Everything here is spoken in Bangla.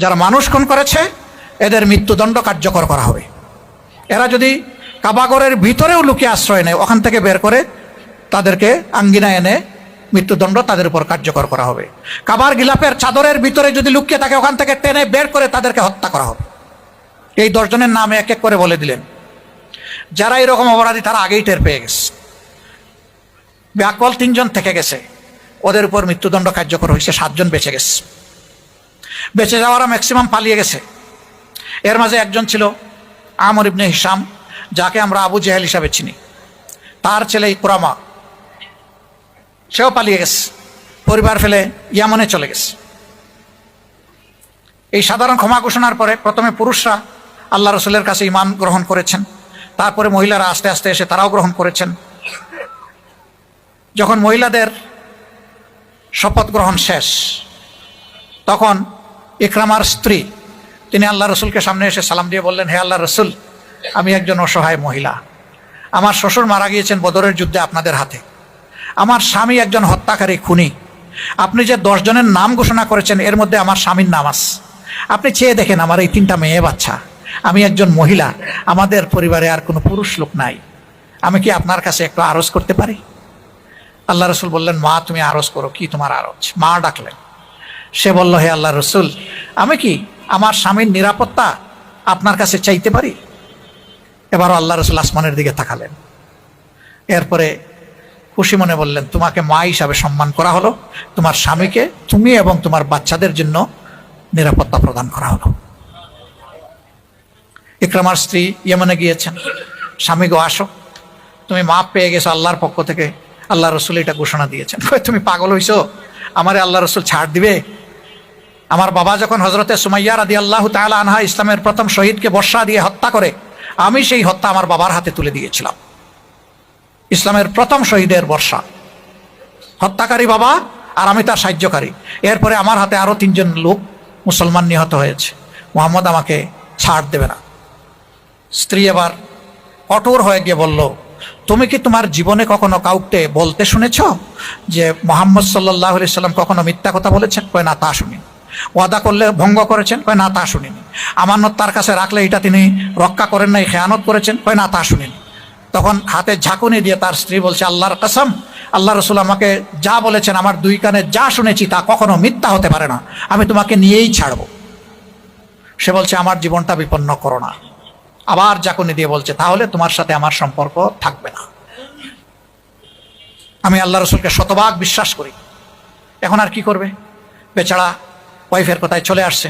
যারা মানুষ খুন করেছে এদের মৃত্যুদণ্ড কার্যকর করা হবে। এরা যদি কাবাগরের ভিতরেও লুকিয়ে আশ্রয় নেয়, ওখান থেকে বের করে তাদেরকে আঙ্গিনায় এনে মৃত্যুদণ্ড তাদের উপর কার্যকর করা হবে। কাবার গিলাফের চাদরের ভিতরে যদি লুকিয়ে থাকে, ওখান থেকে টেনে বের করে তাদেরকে হত্যা করা হবে। এই 10 জনের নাম এক এক করে বলে দিলেন। যারা এরকম অপরাধী তারা আগেই টের পেয়ে গেছে। ব্যাকল 3 জন থেকে গেছে, ওদের উপর মৃত্যুদণ্ড কার্যকর হয়েছে। 7 জন বেঁচে গেছে। বেঁচে যাওয়ারা ম্যাক্সিমাম পালিয়ে গেছে। এর মাঝে একজন ছিল আমর ইবনে হিশাম, যাকে আমরা আবু জেহেল হিসাবে চিনি। তার ছেলে ইকরামা, সেও পালিয়ে গেছে, পরিবার ফেলে ইয়ামনে চলে গেছে। এই সাধারণ ক্ষমা ঘোষণার পরে প্রথমে পুরুষরা আল্লাহ রসুলের কাছে ঈমান গ্রহণ করেছেন, তারপরে মহিলারা আস্তে আস্তে এসে তারাও গ্রহণ করেছেন। যখন মহিলাদের শপথ গ্রহণ শেষ, তখন ইকরামার স্ত্রী তিনি আল্লাহ রসুলকে সামনে এসে সালাম দিয়ে বললেন, হে আল্লাহ রসুল, আমি একজন অসহায় মহিলা। আমার শ্বশুর মারা গিয়েছেন বদরের যুদ্ধে আপনাদের হাতে। আমার স্বামী একজন হত্যাকারী, খুনি। আপনি যে 10 জনের নাম ঘোষণা করেছেন, এর মধ্যে আমার স্বামীর নাম আছে। আপনি চেয়ে দেখেন, আমার এই 3টা মেয়ে বাচ্চা, আমি একজন মহিলা, আমাদের পরিবারে আর কোনো পুরুষ লোক নাই। আমি কি আপনার কাছে একটু আরজ করতে পারি? আল্লাহ রসুল বললেন, মা তুমি আরজ করো। কি তোমার আরজ? মা ডাকলেন। সে বলল, হে আল্লাহ রসুল, আমি কি আমার স্বামীর নিরাপত্তা আপনার কাছে চাইতে পারি? এবার আল্লাহ রসুল আসমানের দিকে তাকালেন। এরপরে খুশি মনে বললেন, তোমাকে মা হিসাবে সম্মান করা হলো, তোমার স্বামীকে তুমি এবং তোমার বাচ্চাদের জন্য নিরাপত্তা প্রদান করা হলো। ইকরামার স্ত্রী ইয়েমেনে গিয়েছেন, স্বামী গো আসো, তুমি মাপ পেয়ে গেছো আল্লাহর পক্ষ থেকে। আল্লাহ রসুল এটা ঘোষণা দিয়েছেন। তুমি পাগল হইছো? আমারে আল্লাহ রসুল ছাড় দিবে? আমার বাবা যখন হজরতে সুমাইয়া রাদিয়াল্লাহু তাআলা আনহা ইসলামের প্রথম শহীদকে বর্ষা দিয়ে হত্যা করে, আমি সেই হত্যা আমার বাবার হাতে তুলে দিয়েছিলাম। ইসলামের প্রথম শহীদের বর্ষা, হত্যাকারী বাবা আর আমি তার সাহায্যকারী। এরপরে আমার হাতে আরো 3 জন লোক মুসলমান নিহত হয়েছে। মুহাম্মদ আমাকে ছাড় দেবে না। স্ত্রী এবার কঠোর হয়ে গিয়ে বলল, তুমি কি তোমার জীবনে কখনো কাউকে বলতে শুনেছ যে মুহাম্মদ সাল্লাল্লাহু আলাইহি সাল্লাম কখনো মিথ্যা কথা বলেছেন? কয় না, তা শুনি। ওয়াদা করলে ভঙ্গ করেছেন? কয় না, তা শুনিনি। আমানত তার কাছে রাখলে এটা তিনি রক্ষা করেন নাই, খেয়ানত করেছেন? কয় না, তা শুনিনি। তখন হাতে ঝাঁকুনি দিয়ে তার স্ত্রী বলছে, আল্লাহর কসম, আল্লাহ রসুল আমাকে যা বলেছেন, আমার 2 কানে যা শুনেছি তা কখনো মিথ্যা হতে পারে না, আমি তোমাকে নিয়েই ছাড়ব। সে বলছে, আমার জীবনটা বিপন্ন করো না। আবার ঝাঁকুনি দিয়ে বলছে, তাহলে তোমার সাথে আমার সম্পর্ক থাকবে না। আমি আল্লাহ রসুলকে শতভাগ বিশ্বাস করি। এখন আর কি করবে? বেচারা ওয়াইফের কথায় চলে আসছে।